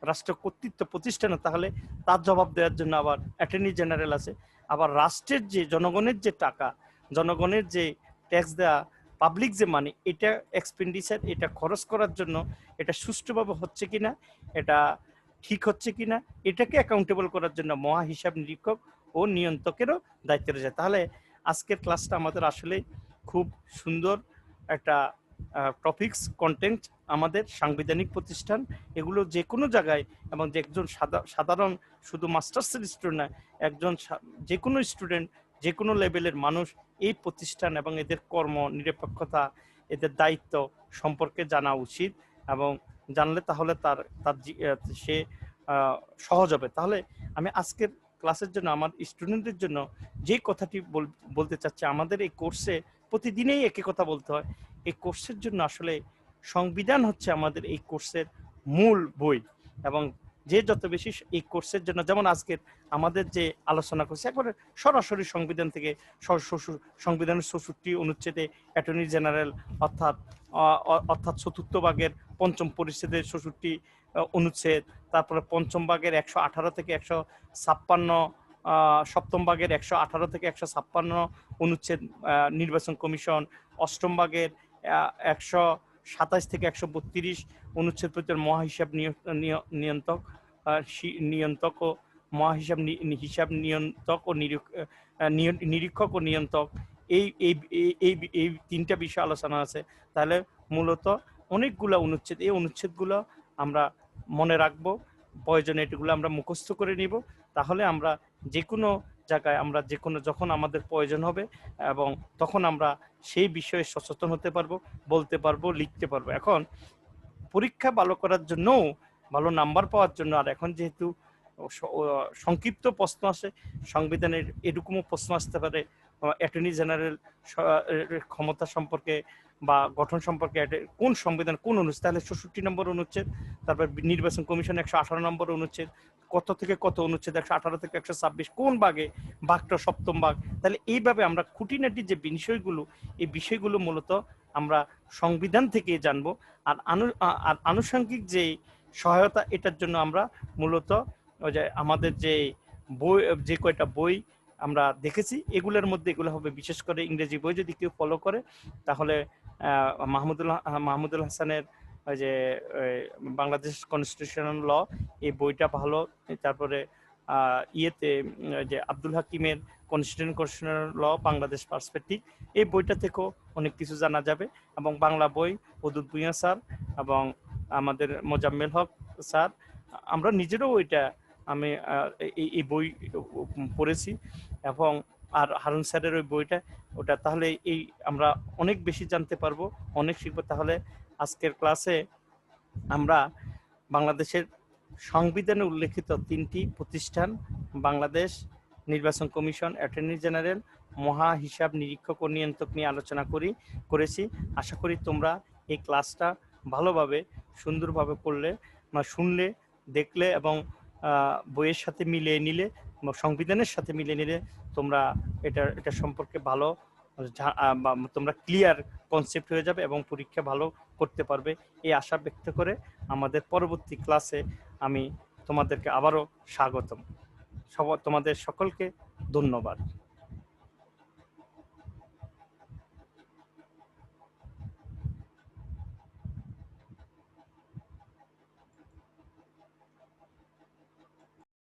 রাষ্ট্র কর্তৃত্ব প্রতিষ্ঠানে, তাহলে তার জবাব দেওয়ার জন্য আবার অ্যাটর্নি জেনারেল আছে। আবার রাষ্ট্রের যে জনগণের যে টাকা, জনগণের যে ট্যাক্স দেওয়া, পাবলিক যে মানি, এটা এক্সপেন্ডিচার, এটা খরচ করার জন্য এটা সুষ্ঠুভাবে হচ্ছে কিনা, এটা ঠিক হচ্ছে কিনা, এটাকে অ্যাকাউন্টেবল করার জন্য মহা হিসাব নিরীক্ষক ও নিয়ন্ত্রকেরও দায়িত্ব রয়েছে। তাহলে আজকের ক্লাসটা আমাদের আসলে খুব সুন্দর একটা টপিকস কন্টেন্ট। আমাদের সাংবিধানিক প্রতিষ্ঠান এগুলো যে কোনো জায়গায়, এবং যে একজন সাধারণ শুধু মাস্টার্সের স্টুডেন্ট না, একজন যে কোনো স্টুডেন্ট, যে কোনো লেভেলের মানুষ এই প্রতিষ্ঠান এবং এদের কর্ম নিরপেক্ষতা, এদের দায়িত্ব সম্পর্কে জানা উচিত, এবং জানলে তাহলে তার তার সে সহজ হবে। তাহলে আমি আজকের ক্লাসের জন্য আমার স্টুডেন্টদের জন্য যে কথাটি বলতে চাচ্ছি, আমাদের এই কোর্সে প্রতিদিনেই একই কথা বলতে হয়। এই কোর্সের জন্য আসলে সংবিধান হচ্ছে আমাদের এই কোর্সের মূল বই, এবং যে যত বেশি এই কোর্সের জন্য, যেমন আজকের আমাদের যে আলোচনা করছে একবারে সরাসরি সংবিধান থেকে, সংবিধানের ৬৪ অনুচ্ছেদে অ্যাটর্নি জেনারেল অর্থাৎ অর্থাৎ চতুর্থ ভাগের পঞ্চম পরিচ্ছেদের ৬৪ অনুচ্ছেদ, তারপরে পঞ্চম ভাগের ১১৮ থেকে ১৫৬, সপ্তম ভাগের ১১৮ থেকে ১৫৬ অনুচ্ছেদ নির্বাচন কমিশন, অষ্টম ভাগের ১২৭ থেকে ১৩২ অনুচ্ছেদ পর্যন্ত মহাহিসাব নিয়ন্ত্রক, নিয়ন্ত্রক ও মহাহিসাব হিসাব নিয়ন্ত্রক ও নিরীক্ষক ও নিয়ন্ত্রক, এই এই এই তিনটা বিষয় আলোচনা আছে। তাহলে মূলত অনেকগুলো অনুচ্ছেদ, এই অনুচ্ছেদগুলো আমরা মনে রাখবো, প্রয়োজনে এগুলো আমরা মুখস্থ করে নিব। তাহলে আমরা যে কোনো জায়গায়, আমরা যে কোনো যখন আমাদের প্রয়োজন হবে, এবং তখন আমরা সেই বিষয়ে সচেতন হতে পারবো, বলতে পারবো, লিখতে পারবো। এখন পরীক্ষা ভালো করার জন্য, ভালো নাম্বার পাওয়ার জন্য, আর এখন যেহেতু সংক্ষিপ্ত প্রশ্ন আসে, সংবিধানের এরকমও প্রশ্ন আসতে পারে অ্যাটর্নি জেনারেল ক্ষমতা সম্পর্কে বা গঠন সম্পর্কে, কোন সংবিধান কোন অনুচ্ছেদ, তাহলে ৬৪ নম্বর অনুচ্ছেদ, তারপর নির্বাচন কমিশন ১১৮ নম্বর অনুচ্ছেদ, কত থেকে কত অনুচ্ছেদ, ১১৮ থেকে ১২৬, কোন ভাগে, ভাগটা সপ্তম ভাগ। তাহলে এইভাবে আমরা খুঁটিনাটি যে বিষয়গুলো, এই বিষয়গুলো মূলত আমরা সংবিধান থেকে জানবো। আর আনুষঙ্গিক যে সহায়তা, এটার জন্য আমরা মূলত ওই যে আমাদের যে বই, যে কয়টা বই আমরা দেখেছি, এগুলোর মধ্যে এগুলো হবে। বিশেষ করে ইংরেজি বই যদি কেউ ফলো করে, তাহলে মাহমুদুল হাসানের ওই যে বাংলাদেশ কনস্টিটিউশনাল ল, এই বইটা ভালো। তারপরে ইয়েতে যে আব্দুল হাকিমের কনস্টিটিউশনাল ল বাংলাদেশ পার্সপেক্টিভ, এই বইটা থেকেও অনেক কিছু জানা যাবে। এবং বাংলা বই ওদুদ ভূঁইয়া স্যার এবং আমাদের মোজাম্মেল হক স্যার, আমরা নিজেরও ওইটা, আমি এই বই পড়েছি, এবং আর হারুন স্যারের ওই বইটা, ওটা, তাহলে এই আমরা অনেক বেশি জানতে পারবো, অনেক শিখবো। তাহলে আজকের ক্লাসে আমরা বাংলাদেশের সংবিধানে উল্লেখিত ৩টি প্রতিষ্ঠান, বাংলাদেশ নির্বাচন কমিশন, অ্যাটর্নি জেনারেল, মহা হিসাব নিরীক্ষক ও নিয়ন্ত্রক নিয়ে আলোচনা করেছি। আশা করি তোমরা এই ক্লাসটা ভালোভাবে সুন্দরভাবে পড়লে, শুনলে, দেখলে, এবং বইয়ের সাথে মিলিয়ে নিলে, সংবিধানের সাথে মিলিয়ে নিলে তোমরা এটা সম্পর্কে ভালো, তোমরা ক্লিয়ার কনসেপ্ট হয়ে যাবে এবং পরীক্ষা ভালো করতে পারবে, এই আশা ব্যক্ত করে আমাদের পরবর্তী ক্লাসে আমি তোমাদেরকে আবারও স্বাগতম। তোমাদের সকলকে ধন্যবাদ।